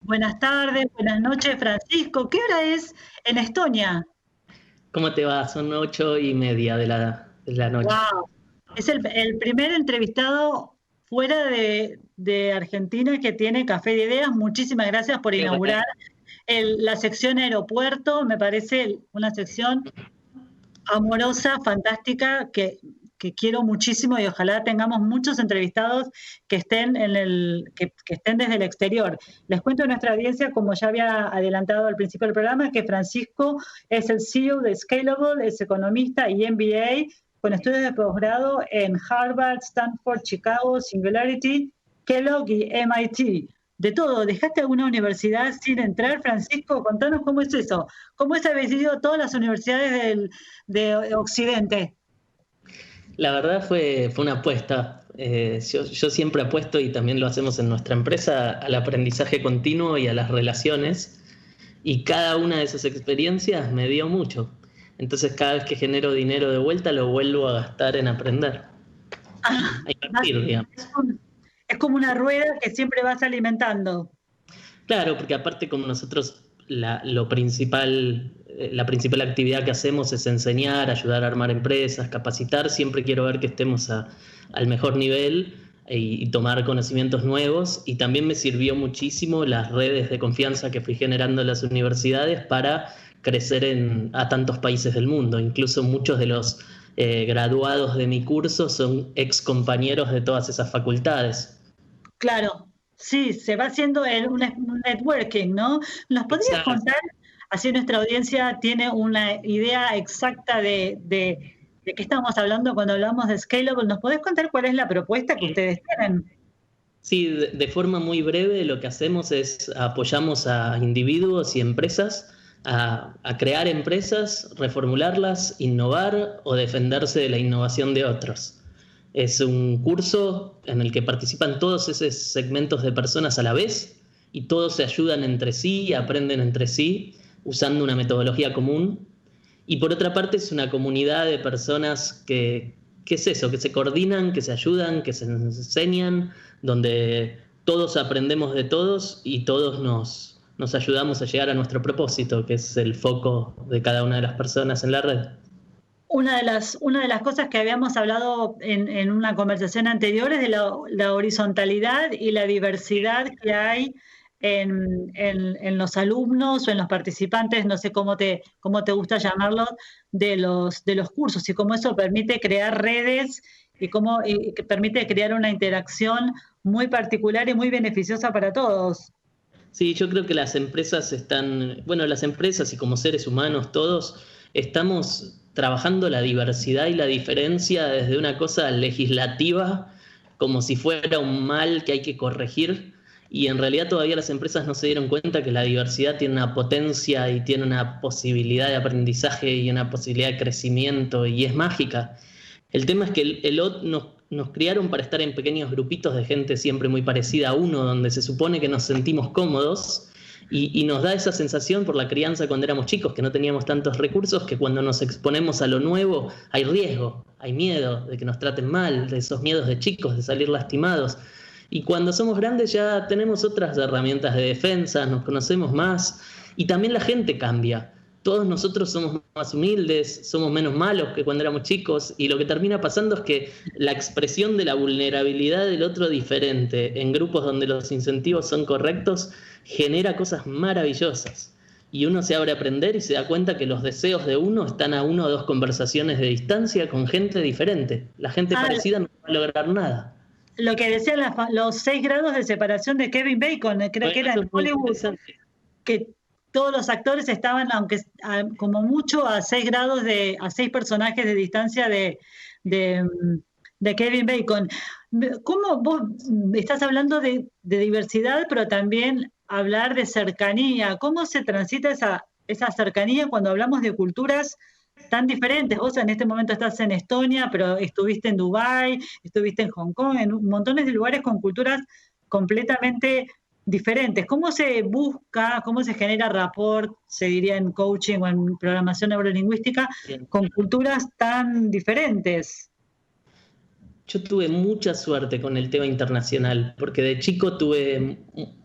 Buenas tardes, buenas noches, Francisco. ¿Qué hora es en Estonia? ¿Cómo te va? Son 8:30 de la noche. Wow. Es el primer entrevistado fuera de Argentina que tiene Café de Ideas. Muchísimas gracias por Qué bueno. inaugurar la sección aeropuerto. Me parece una sección amorosa, fantástica, que quiero muchísimo y ojalá tengamos muchos entrevistados que estén que estén desde el exterior. Les cuento a nuestra audiencia, como ya había adelantado al principio del programa, que Francisco es el CEO de Scalable, es economista y MBA con estudios de posgrado en Harvard, Stanford, Chicago, Singularity, Kellogg y MIT. De todo, ¿dejaste alguna universidad sin entrar, Francisco? Contanos cómo es eso. ¿Cómo es haber ido todas las universidades de Occidente? La verdad fue una apuesta. Yo siempre apuesto, y también lo hacemos en nuestra empresa, al aprendizaje continuo y a las relaciones. Y cada una de esas experiencias me dio mucho. Entonces cada vez que genero dinero de vuelta lo vuelvo a gastar en aprender. Ah, A invertir, digamos. es como una rueda que siempre vas alimentando. Claro, porque aparte como nosotros la principal actividad que hacemos es enseñar, ayudar a armar empresas, capacitar, siempre quiero ver que estemos al mejor nivel y tomar conocimientos nuevos. Y también me sirvió muchísimo las redes de confianza que fui generando en las universidades para crecer a tantos países del mundo. Incluso muchos de los graduados de mi curso son ex compañeros de todas esas facultades. Claro, sí, se va haciendo un networking, ¿no? ¿Nos podrías Exacto. contar, así nuestra audiencia tiene una idea exacta de qué estamos hablando cuando hablamos de Scalable? ¿Nos podés contar cuál es la propuesta que ustedes tienen? Sí, de forma muy breve lo que hacemos es apoyamos a individuos y empresas a crear empresas, reformularlas, innovar o defenderse de la innovación de otros. Es un curso en el que participan todos esos segmentos de personas a la vez y todos se ayudan entre sí, aprenden entre sí, usando una metodología común. Y por otra parte es una comunidad de personas que es eso, que se coordinan, que se ayudan, que se enseñan, donde todos aprendemos de todos y todos nos ayudamos a llegar a nuestro propósito, que es el foco de cada una de las personas en la red. Una de las cosas que habíamos hablado en una conversación anterior es de la horizontalidad y la diversidad que hay en los alumnos o en los participantes, no sé cómo te gusta llamarlos, de los cursos, y cómo eso permite crear redes y que permite crear una interacción muy particular y muy beneficiosa para todos. Sí, yo creo que las empresas y como seres humanos todos, estamos trabajando la diversidad y la diferencia desde una cosa legislativa, como si fuera un mal que hay que corregir, y en realidad todavía las empresas no se dieron cuenta que la diversidad tiene una potencia y tiene una posibilidad de aprendizaje y una posibilidad de crecimiento, y es mágica. El tema es que nos criaron para estar en pequeños grupitos de gente siempre muy parecida a uno, donde se supone que nos sentimos cómodos y nos da esa sensación por la crianza cuando éramos chicos, que no teníamos tantos recursos, que cuando nos exponemos a lo nuevo hay riesgo, hay miedo de que nos traten mal, de esos miedos de chicos, de salir lastimados. Y cuando somos grandes ya tenemos otras herramientas de defensa, nos conocemos más y también la gente cambia. Todos nosotros somos más humildes, somos menos malos que cuando éramos chicos, y lo que termina pasando es que la expresión de la vulnerabilidad del otro diferente en grupos donde los incentivos son correctos genera cosas maravillosas. Y uno se abre a aprender y se da cuenta que los deseos de uno están a 1 o 2 conversaciones de distancia con gente diferente. La gente Ah, parecida no va a lograr nada. lo que decían los 6 grados de separación de Kevin Bacon, creo que Bueno, era eso en es muy Hollywood, interesante. que todos los actores estaban, como mucho, a 6 grados a 6 personajes de distancia de, de Kevin Bacon. ¿Cómo vos estás hablando de diversidad, pero también hablar de cercanía? ¿Cómo se transita esa cercanía cuando hablamos de culturas tan diferentes? Vos en este momento estás en Estonia, pero estuviste en Dubái, estuviste en Hong Kong, en montones de lugares con culturas completamente diferentes. ¿Cómo se busca, cómo se genera rapport, se diría en coaching o en programación neurolingüística, Bien. con culturas tan diferentes? yo tuve mucha suerte con el tema internacional, porque de chico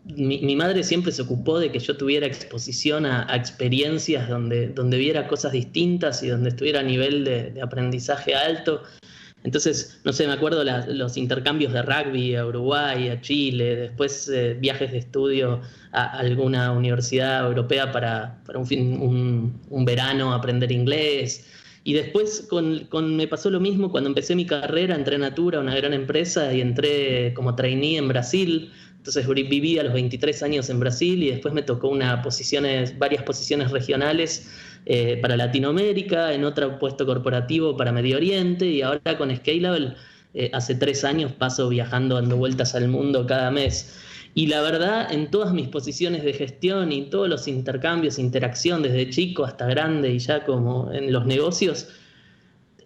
mi madre siempre se ocupó de que yo tuviera exposición a experiencias donde viera cosas distintas y donde estuviera a nivel de aprendizaje alto. Entonces, no sé, me acuerdo los intercambios de rugby a Uruguay, a Chile, después viajes de estudio a alguna universidad europea para un verano aprender inglés. Y después me pasó lo mismo cuando empecé mi carrera, entré en Natura, una gran empresa, y entré como trainee en Brasil. Entonces viví a los 23 años en Brasil y después me tocó varias posiciones regionales para Latinoamérica, en otro puesto corporativo para Medio Oriente, y ahora con Scalable hace 3 años paso viajando, dando vueltas al mundo cada mes. Y la verdad, en todas mis posiciones de gestión y todos los intercambios, interacción desde chico hasta grande y ya como en los negocios,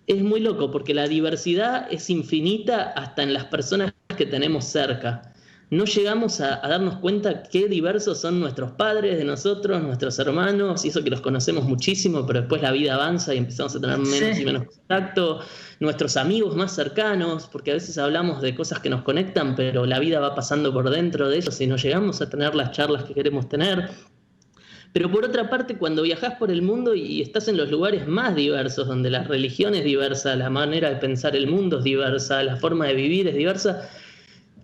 es muy loco porque la diversidad es infinita hasta en las personas que tenemos cerca. No llegamos a darnos cuenta qué diversos son nuestros padres de nosotros, nuestros hermanos, y eso que los conocemos muchísimo, pero después la vida avanza y empezamos a tener menos y menos contacto. Nuestros amigos más cercanos, porque a veces hablamos de cosas que nos conectan, pero la vida va pasando por dentro de ellos y no llegamos a tener las charlas que queremos tener. Pero por otra parte, cuando viajás por el mundo y estás en los lugares más diversos, donde la religión es diversa, la manera de pensar el mundo es diversa, la forma de vivir es diversa,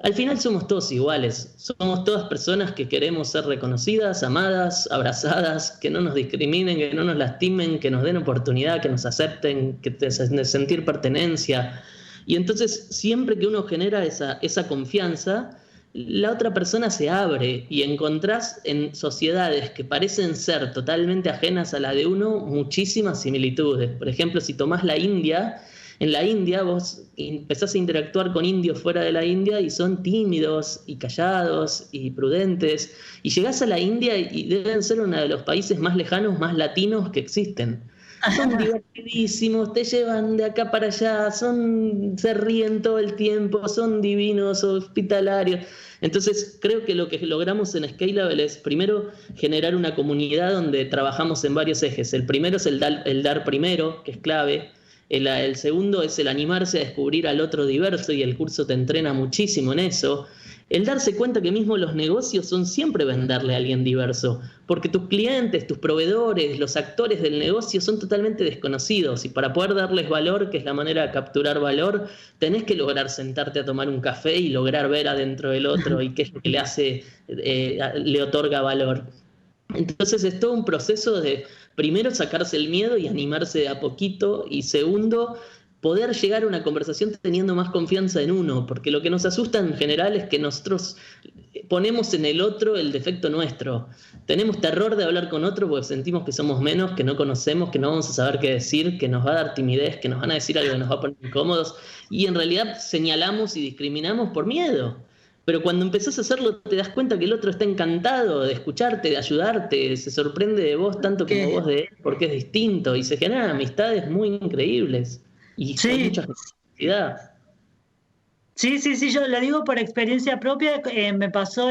al final somos todos iguales, somos todas personas que queremos ser reconocidas, amadas, abrazadas, que no nos discriminen, que no nos lastimen, que nos den oportunidad, que nos acepten, sentir pertenencia. Y entonces siempre que uno genera esa confianza, la otra persona se abre y encontrás en sociedades que parecen ser totalmente ajenas a la de uno muchísimas similitudes. Por ejemplo, si tomás la India, en la India vos empezás a interactuar con indios fuera de la India y son tímidos y callados y prudentes. Y llegás a la India y deben ser uno de los países más lejanos, más latinos que existen. Son divertidísimos, te llevan de acá para allá, se ríen todo el tiempo, son divinos, hospitalarios. Entonces creo que lo que logramos en Scalable es primero generar una comunidad donde trabajamos en varios ejes. El primero es el dar primero, que es clave. El segundo es el animarse a descubrir al otro diverso, y el curso te entrena muchísimo en eso. El darse cuenta que mismo los negocios son siempre venderle a alguien diverso, porque tus clientes, tus proveedores, los actores del negocio son totalmente desconocidos, y para poder darles valor, que es la manera de capturar valor, tenés que lograr sentarte a tomar un café y lograr ver adentro del otro y qué es lo que le otorga valor. Entonces es todo un proceso de, primero, sacarse el miedo y animarse de a poquito, y segundo, poder llegar a una conversación teniendo más confianza en uno, porque lo que nos asusta en general es que nosotros ponemos en el otro el defecto nuestro. Tenemos terror de hablar con otro porque sentimos que somos menos, que no conocemos, que no vamos a saber qué decir, que nos va a dar timidez, que nos van a decir algo que nos va a poner incómodos, y en realidad señalamos y discriminamos por miedo. Pero cuando empezás a hacerlo te das cuenta que el otro está encantado de escucharte, de ayudarte, se sorprende de vos tanto como vos de él, porque es distinto, y se generan amistades muy increíbles y con mucha felicidad. Sí, yo lo digo por experiencia propia. Me pasó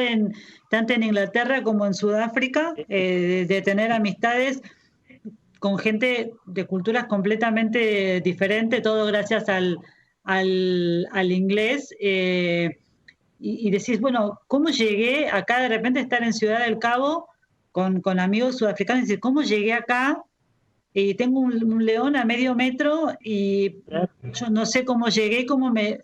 tanto en Inglaterra como en Sudáfrica, de tener amistades con gente de culturas completamente diferentes, todo gracias al inglés. Y decís, bueno, ¿cómo llegué acá de repente a estar en Ciudad del Cabo con amigos sudafricanos? Y decir, ¿cómo llegué acá? Y tengo un león a medio metro y yo no sé cómo llegué, cómo me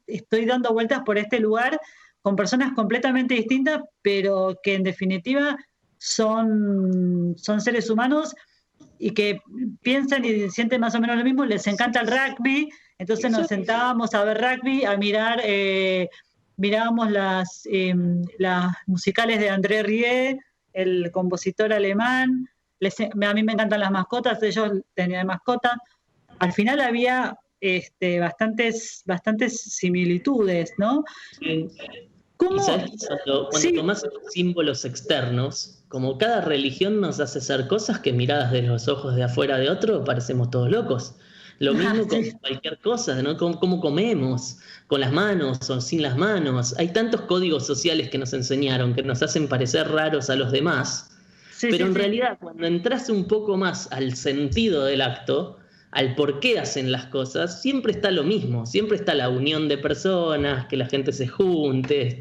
estoy dando vueltas por este lugar con personas completamente distintas, pero que en definitiva son seres humanos y que piensan y sienten más o menos lo mismo, les encanta el rugby, entonces nos sentábamos a ver rugby, a mirar... mirábamos las musicales de André Rieu, el compositor alemán. A mí me encantan las mascotas, ellos tenían mascotas. Al final había bastantes similitudes, ¿no? Sí. ¿Cómo? Cuando tomás símbolos externos, como cada religión nos hace hacer cosas que miradas de los ojos de afuera de otro parecemos todos locos. Lo mismo con cualquier cosa, ¿no? Cómo comemos, con las manos o sin las manos. Hay tantos códigos sociales que nos enseñaron que nos hacen parecer raros a los demás. Pero en realidad, cuando entras un poco más al sentido del acto, al por qué hacen las cosas, siempre está lo mismo, siempre está la unión de personas, que la gente se junte,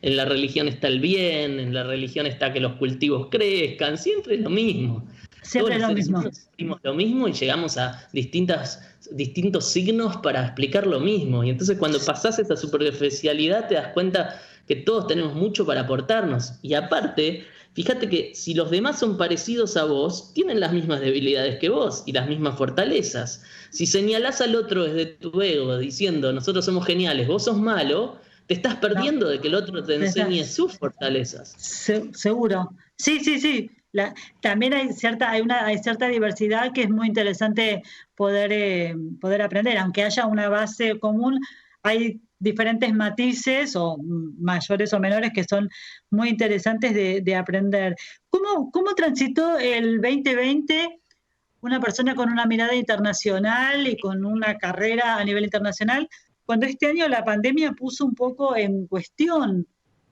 en la religión está el bien, en la religión está que los cultivos crezcan, siempre es lo mismo. Siempre es lo mismo. Decimos lo mismo y llegamos a distintos signos para explicar lo mismo. Y entonces cuando pasás esa superficialidad te das cuenta que todos tenemos mucho para aportarnos. Y aparte, fíjate que si los demás son parecidos a vos, tienen las mismas debilidades que vos y las mismas fortalezas. Si señalás al otro desde tu ego diciendo nosotros somos geniales, vos sos malo, te estás perdiendo de que el otro te enseñe sus fortalezas. Seguro. Sí. También hay cierta diversidad que es muy interesante poder aprender. Aunque haya una base común, hay diferentes matices, o mayores o menores, que son muy interesantes de aprender. ¿Cómo transitó el 2020 una persona con una mirada internacional y con una carrera a nivel internacional, cuando este año la pandemia puso un poco en cuestión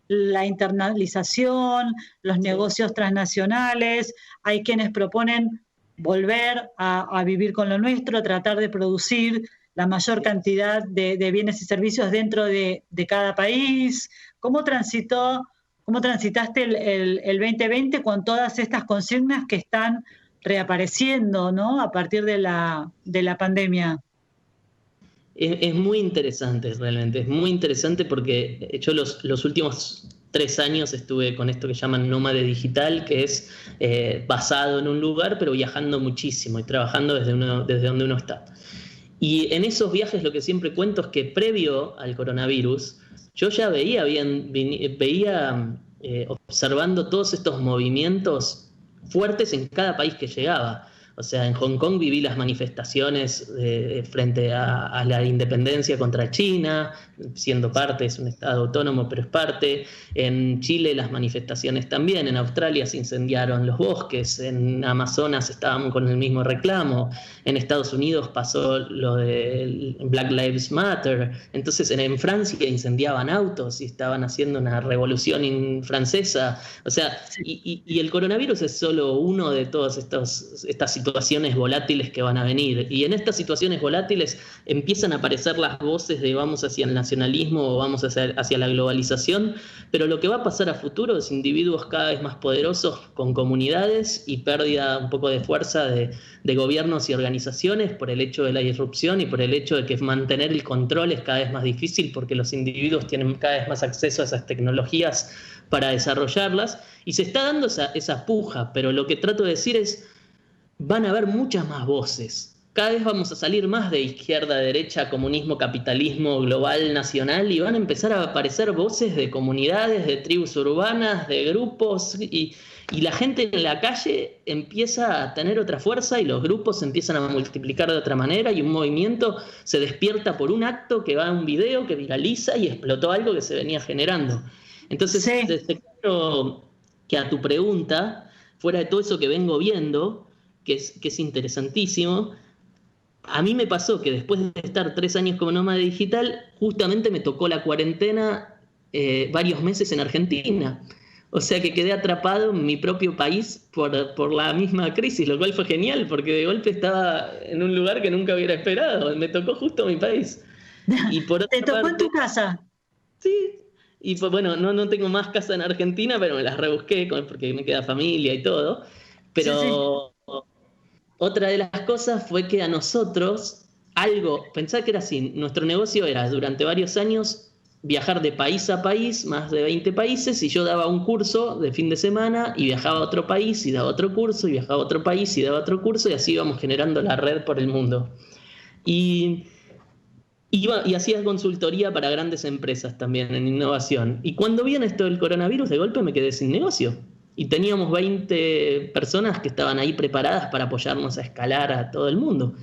la internalización, los negocios transnacionales? Hay quienes proponen volver a vivir con lo nuestro, tratar de producir la mayor cantidad de bienes y servicios dentro de cada país. ¿Cómo transitaste el 2020 con todas estas consignas que están reapareciendo, ¿no?, a partir de la pandemia? Es muy interesante, realmente, es muy interesante porque yo los últimos 3 años estuve con esto que llaman nómade digital, que es basado en un lugar, pero viajando muchísimo y trabajando desde donde uno está. Y en esos viajes lo que siempre cuento es que previo al coronavirus, yo ya veía observando todos estos movimientos fuertes en cada país que llegaba. O sea, en Hong Kong viví las manifestaciones frente a la independencia contra China, siendo parte, es un estado autónomo, pero es parte. En Chile las manifestaciones también, en Australia se incendiaron los bosques, en Amazonas estaban con el mismo reclamo, en Estados Unidos pasó lo de Black Lives Matter, entonces en Francia incendiaban autos y estaban haciendo una revolución francesa. O sea, y el coronavirus es solo uno de todas estas situaciones volátiles que van a venir. Y en estas situaciones volátiles empiezan a aparecer las voces de vamos hacia el nacionalismo o vamos hacia la globalización, pero lo que va a pasar a futuro es individuos cada vez más poderosos con comunidades y pérdida un poco de fuerza de gobiernos y organizaciones por el hecho de la disrupción y por el hecho de que mantener el control es cada vez más difícil porque los individuos tienen cada vez más acceso a esas tecnologías para desarrollarlas y se está dando esa puja, pero lo que trato de decir es van a haber muchas más voces. Cada vez vamos a salir más de izquierda, derecha, comunismo, capitalismo, global, nacional, y van a empezar a aparecer voces de comunidades, de tribus urbanas, de grupos, y la gente en la calle empieza a tener otra fuerza y los grupos se empiezan a multiplicar de otra manera y un movimiento se despierta por un acto que va a un video que viraliza y explotó algo que se venía generando. Entonces, creo que a tu pregunta, fuera de todo eso que vengo viendo, que es interesantísimo, a mí me pasó que después de estar 3 años como nómada digital, justamente me tocó la cuarentena varios meses en Argentina. O sea que quedé atrapado en mi propio país por la misma crisis, lo cual fue genial, porque de golpe estaba en un lugar que nunca hubiera esperado. Me tocó justo mi país. Y por ¿Te tocó en tu casa? Sí. Y pues, bueno, no tengo más casa en Argentina, pero me las rebusqué porque me queda familia y todo. Pero otra de las cosas fue que a nosotros, pensá que era así, nuestro negocio era durante varios años viajar de país a país, más de 20 países, y yo daba un curso de fin de semana y viajaba a otro país y daba otro curso, y viajaba a otro país y daba otro curso, y así íbamos generando la red por el mundo. Y hacía consultoría para grandes empresas también en innovación. Y cuando viene esto del coronavirus, de golpe me quedé sin negocio. Y teníamos 20 personas que estaban ahí preparadas para apoyarnos a escalar a todo el mundo.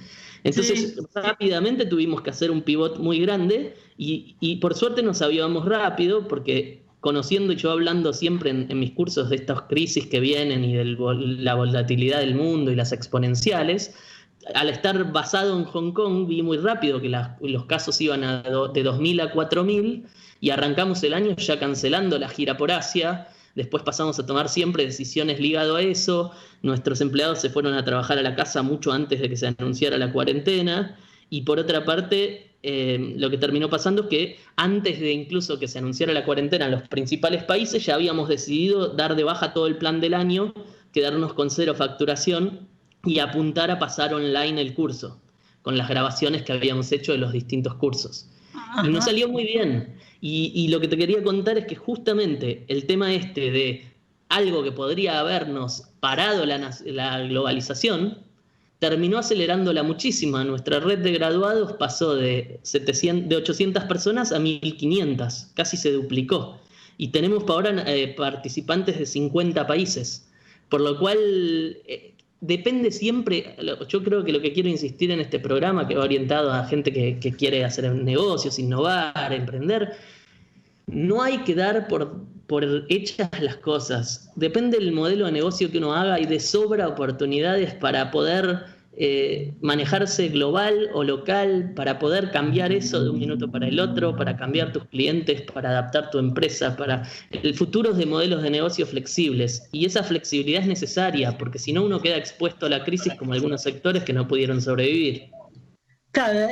Entonces, rápidamente tuvimos que hacer un pivot muy grande y por suerte nos avivábamos rápido porque conociendo y yo hablando siempre en mis cursos de estas crisis que vienen y de la volatilidad del mundo y las exponenciales, al estar basado en Hong Kong vi muy rápido que los casos iban de 2.000 a 4.000 y arrancamos el año ya cancelando la gira por Asia, después pasamos a tomar siempre decisiones ligadas a eso, nuestros empleados se fueron a trabajar a la casa mucho antes de que se anunciara la cuarentena, y por otra parte, lo que terminó pasando es que antes de incluso que se anunciara la cuarentena en los principales países, ya habíamos decidido dar de baja todo el plan del año, quedarnos con 0 facturación y apuntar a pasar online el curso, con las grabaciones que habíamos hecho de los distintos cursos. Y nos salió muy bien. Y lo que te quería contar es que justamente el tema de algo que podría habernos parado la globalización, terminó acelerándola muchísimo. Nuestra red de graduados pasó de 800 personas a 1.500, casi se duplicó. Y tenemos ahora participantes de 50 países, por lo cual depende siempre. Yo creo que lo que quiero insistir en este programa, que va orientado a gente que quiere hacer negocios, innovar, emprender, no hay que dar por hechas las cosas. Depende del modelo de negocio que uno haga, y de sobra oportunidades para poder manejarse global o local, para poder cambiar eso de un minuto para el otro, para cambiar tus clientes, para adaptar tu empresa, para el futuro es de modelos de negocio flexibles, y esa flexibilidad es necesaria, porque si no uno queda expuesto a la crisis como algunos sectores que no pudieron sobrevivir. Claro,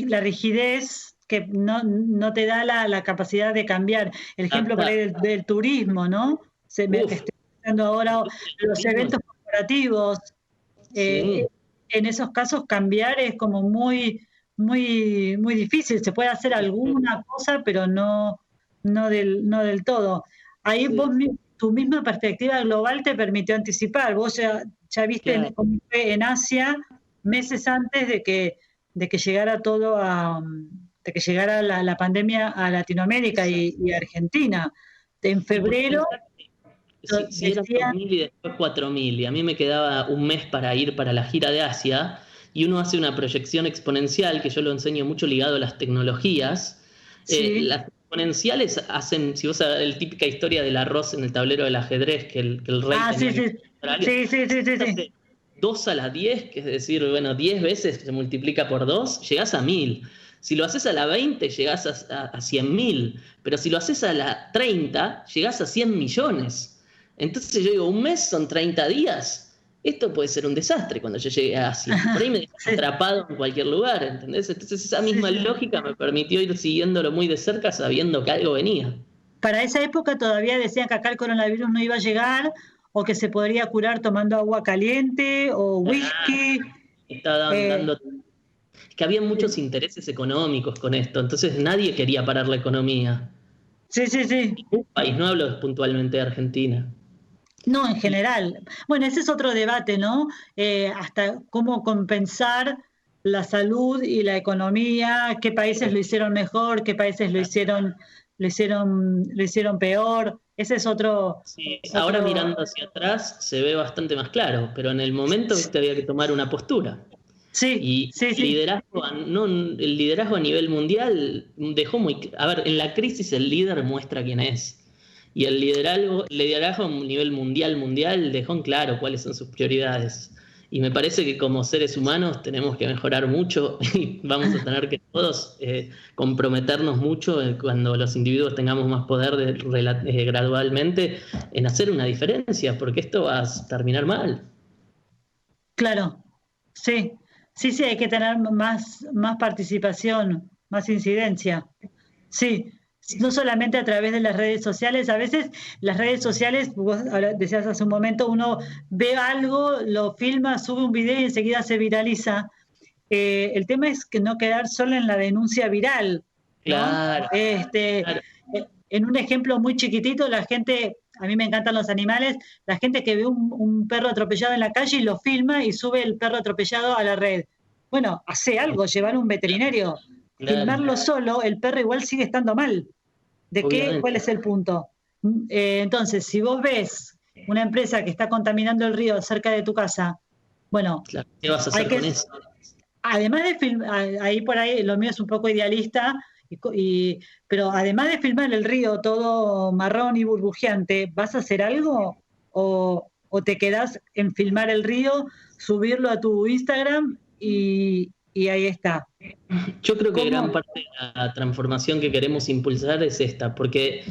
la rigidez que no te da la capacidad de cambiar. El ejemplo por ahí del turismo, ¿no? Que estoy pensando ahora, los eventos corporativos. Sí. En esos casos cambiar es como muy, muy, muy difícil. Se puede hacer alguna cosa, pero no del todo. Ahí tu misma perspectiva global te permitió anticipar. Vos ya viste cómo fue en Asia meses antes de que llegara de que llegara la pandemia a Latinoamérica y Argentina. En febrero... Sí, eran 2.000 y después 4.000, y a mí me quedaba un mes para ir para la gira de Asia, y uno hace una proyección exponencial, que yo lo enseño mucho ligado a las tecnologías. Sí. Las exponenciales hacen, si vos sabés la típica historia del arroz en el tablero del ajedrez, que el rey tenía sí. 2 a la 10, que es decir, 10 veces se multiplica por 2, llegás a 1.000. Si lo haces a la 20, llegás a 100.000, pero si lo haces a la 30, llegás a 100 millones. Entonces yo digo, un mes son 30 días. Esto puede ser un desastre cuando yo llegue a Asia. Por ahí me dejé atrapado en cualquier lugar, ¿entendés? Entonces esa misma lógica me permitió ir siguiéndolo muy de cerca, sabiendo que algo venía. Para esa época todavía decían que acá el coronavirus no iba a llegar, o que se podría curar tomando agua caliente o whisky. Estaba dando... que había muchos intereses económicos con esto, entonces nadie quería parar la economía. Sí. Un país, no hablo puntualmente de Argentina. No, en general. Bueno, ese es otro debate, ¿no? Hasta cómo compensar la salud y la economía, qué países lo hicieron mejor, qué países lo hicieron peor. Ese es otro... Sí, ahora mirando hacia atrás se ve bastante más claro, pero en el momento había que tomar una postura. Sí. El liderazgo a nivel mundial dejó muy... A ver, en la crisis el líder muestra quién es. Y el liderazgo a nivel mundial dejó en claro cuáles son sus prioridades. Y me parece que como seres humanos tenemos que mejorar mucho, y vamos a tener que todos comprometernos mucho cuando los individuos tengamos más poder gradualmente en hacer una diferencia, porque esto va a terminar mal. Claro, sí, hay que tener más participación, más incidencia. Sí, no solamente a través de las redes sociales. A veces las redes sociales, vos decías hace un momento, uno ve algo, lo filma, sube un video y enseguida se viraliza. El tema es que no quedar solo en la denuncia viral, ¿no? Claro. En un ejemplo muy chiquitito, la gente... A mí me encantan los animales, la gente que ve un perro atropellado en la calle y lo filma y sube el perro atropellado a la red. Bueno, hace algo, llevar a un veterinario. Claro. Filmarlo solo, el perro igual sigue estando mal. ¿Cuál es el punto? Entonces, si vos ves una empresa que está contaminando el río cerca de tu casa, bueno, claro, ¿qué vas a hacer con eso? Además de filmar, ahí por ahí lo mío es un poco idealista, pero además de filmar el río todo marrón y burbujeante, ¿vas a hacer algo? ¿O te quedás en filmar el río, subirlo a tu Instagram y ahí está? Yo creo que gran parte de la transformación que queremos impulsar es esta, porque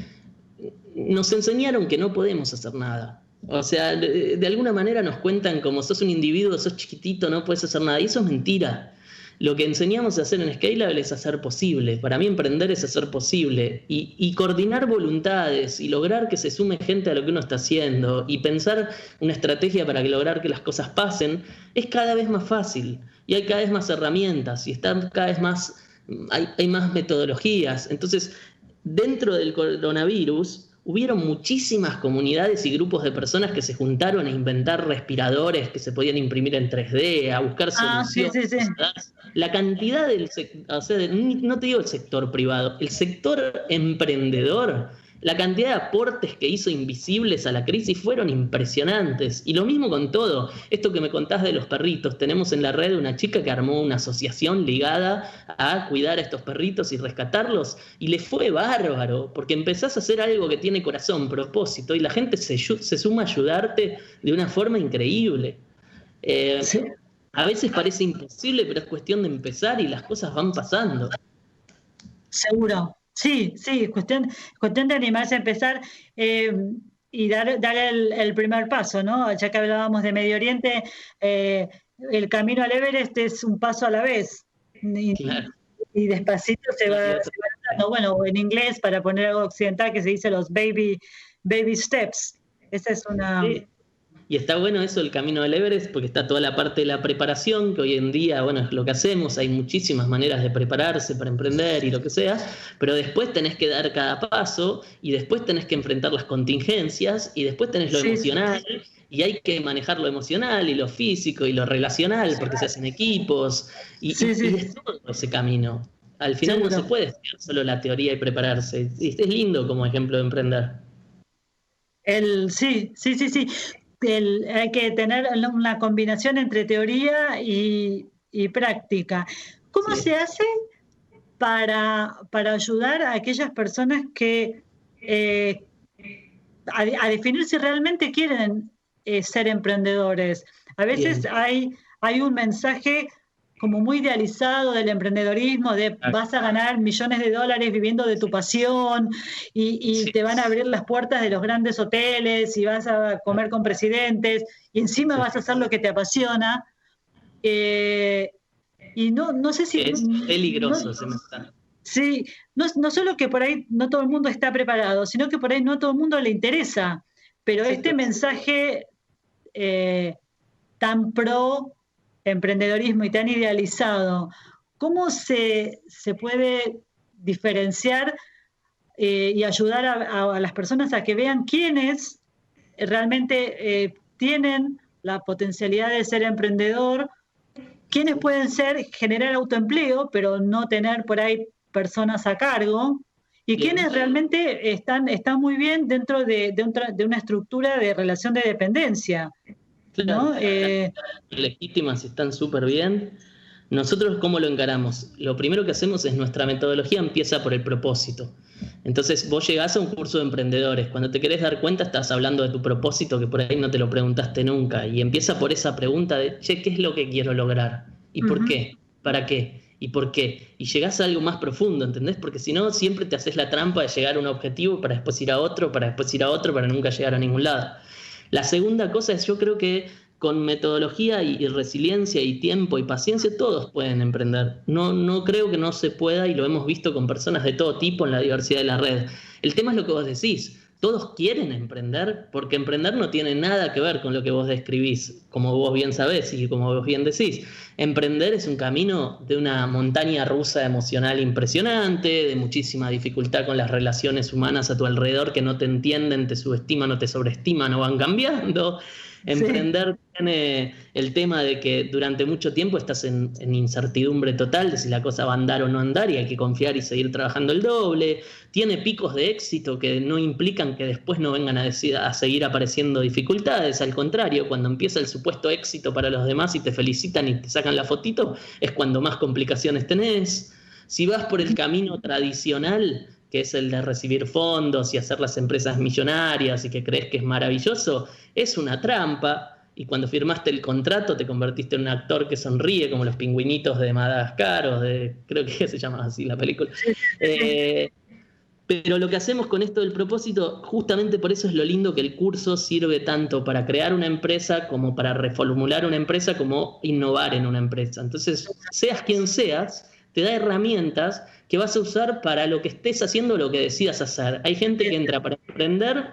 nos enseñaron que no podemos hacer nada. O sea, de alguna manera nos cuentan como sos un individuo, sos chiquitito, no puedes hacer nada. Y eso es mentira. Lo que enseñamos a hacer en Scalable es hacer posible. Para mí emprender es hacer posible. Y coordinar voluntades y lograr que se sume gente a lo que uno está haciendo y pensar una estrategia para lograr que las cosas pasen es cada vez más fácil. Y hay cada vez más herramientas y están cada vez más, hay más metodologías. Entonces, dentro del coronavirus hubieron muchísimas comunidades y grupos de personas que se juntaron a inventar respiradores que se podían imprimir en 3D, a buscar soluciones. Sí. La cantidad o sea, no te digo el sector privado, el sector emprendedor, la cantidad de aportes que hizo invisibles a la crisis fueron impresionantes. Y lo mismo con todo. Esto que me contás de los perritos, tenemos en la red una chica que armó una asociación ligada a cuidar a estos perritos y rescatarlos, y le fue bárbaro, porque empezás a hacer algo que tiene corazón, propósito, y la gente se suma a ayudarte de una forma increíble. Sí. A veces parece imposible, pero es cuestión de empezar y las cosas van pasando. Seguro. Sí, cuestión de animarse a empezar y dar el primer paso, ¿no? Ya que hablábamos de Medio Oriente, el camino al Everest es un paso a la vez. Claro. Y despacito se va dando. Bueno, en inglés, para poner algo occidental, que se dice los baby steps. Esa es una... Sí. Y está bueno eso, el camino del Everest, porque está toda la parte de la preparación, que hoy en día, bueno, es lo que hacemos, hay muchísimas maneras de prepararse para emprender y lo que sea, pero después tenés que dar cada paso, y después tenés que enfrentar las contingencias, y después tenés lo emocional, y hay que manejar lo emocional, y lo físico, y lo relacional, porque se hacen equipos, y es todo ese camino. Al final no se puede estudiar solo la teoría y prepararse, es lindo como ejemplo de emprender. Sí. Hay que tener una combinación entre teoría y práctica. ¿Cómo se hace para ayudar a aquellas personas que a definir si realmente quieren ser emprendedores? A veces hay un mensaje como muy idealizado del emprendedorismo, de vas a ganar millones de dólares viviendo de tu pasión y te van a abrir las puertas de los grandes hoteles y vas a comer con presidentes y encima vas a hacer lo que te apasiona. Y no sé si... Es peligroso ese mensaje. Sí, no solo que por ahí no todo el mundo está preparado, sino que por ahí no todo el mundo le interesa, pero este mensaje tan pro emprendedorismo y tan idealizado, ¿cómo se puede diferenciar y ayudar a las personas a que vean quiénes realmente tienen la potencialidad de ser emprendedor, quiénes pueden generar autoempleo, pero no tener por ahí personas a cargo, y quiénes realmente están muy bien dentro de una estructura de relación de dependencia? Claro, ¿no? Legítimas están súper bien. Nosotros, ¿cómo lo encaramos? Lo primero que hacemos es nuestra metodología empieza por el propósito. Entonces, vos llegás a un curso de emprendedores. Cuando te querés dar cuenta, estás hablando de tu propósito, que por ahí no te lo preguntaste nunca. Y empieza por esa pregunta de, che, ¿qué es lo que quiero lograr? ¿Y por qué? ¿Para qué? ¿Y por qué? Y llegás a algo más profundo, ¿entendés? Porque si no, siempre te haces la trampa de llegar a un objetivo para después ir a otro, para después ir a otro, para nunca llegar a ningún lado. La segunda cosa es, yo creo que con metodología y resiliencia y tiempo y paciencia todos pueden emprender. No creo que no se pueda, y lo hemos visto con personas de todo tipo en la diversidad de la red. El tema es lo que vos decís. Todos quieren emprender, porque emprender no tiene nada que ver con lo que vos describís, como vos bien sabés y como vos bien decís. Emprender es un camino de una montaña rusa emocional impresionante, de muchísima dificultad con las relaciones humanas a tu alrededor que no te entienden, te subestiman o te sobreestiman o van cambiando. Emprender tiene el tema de que durante mucho tiempo estás en incertidumbre total de si la cosa va a andar o no andar, y hay que confiar y seguir trabajando el doble. Tiene picos de éxito que no implican que después no vengan a seguir apareciendo dificultades. Al contrario, cuando empieza el supuesto éxito para los demás y te felicitan y te sacan la fotito, es cuando más complicaciones tenés. Si vas por el camino tradicional, que es el de recibir fondos y hacer las empresas millonarias y que crees que es maravilloso, es una trampa. Y cuando firmaste el contrato te convertiste en un actor que sonríe como los pingüinitos de Madagascar, creo que se llama así la película. Pero lo que hacemos con esto del propósito, justamente por eso es lo lindo que el curso sirve tanto para crear una empresa como para reformular una empresa, como innovar en una empresa. Entonces, seas quien seas, te da herramientas que vas a usar para lo que estés haciendo o lo que decidas hacer. Hay gente que entra para emprender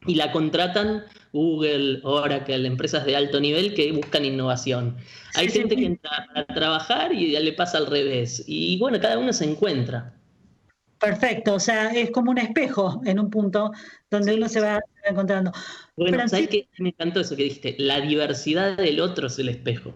y la contratan Google, Oracle, empresas de alto nivel que buscan innovación. Hay gente que entra para trabajar y le pasa al revés. Y bueno, cada uno se encuentra. Perfecto, o sea, es como un espejo en un punto donde uno se va encontrando. Bueno, ¿sabes qué? Me encantó eso que dijiste. La diversidad del otro es el espejo.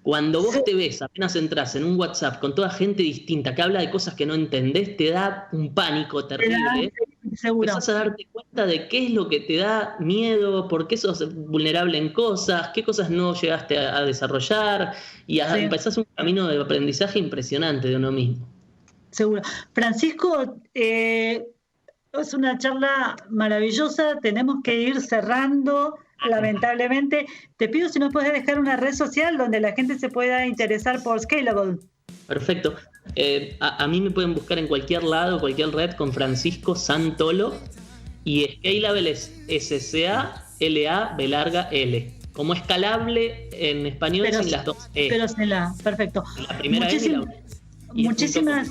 Cuando vos te ves, apenas entras en un WhatsApp con toda gente distinta que habla de cosas que no entendés, te da un pánico terrible. Seguro. Empezás a darte cuenta de qué es lo que te da miedo, por qué sos vulnerable en cosas, qué cosas no llegaste a desarrollar, y empezás un camino de aprendizaje impresionante de uno mismo. Seguro. Francisco, es una charla maravillosa, tenemos que ir cerrando, lamentablemente. Te pido si nos puedes dejar una red social donde la gente se pueda interesar por Scalable. Perfecto. A mí me pueden buscar en cualquier lado, cualquier red, con Francisco Santolo, y Scalable es SCALABL. Como escalable en español, sin las dos E. Pero sin la, perfecto. La primera muchísimas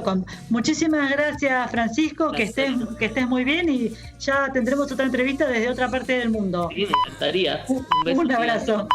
.com. Muchísimas gracias, Francisco, que estés muy bien, y ya tendremos otra entrevista desde otra parte del mundo. Sí, me encantaría. Un abrazo.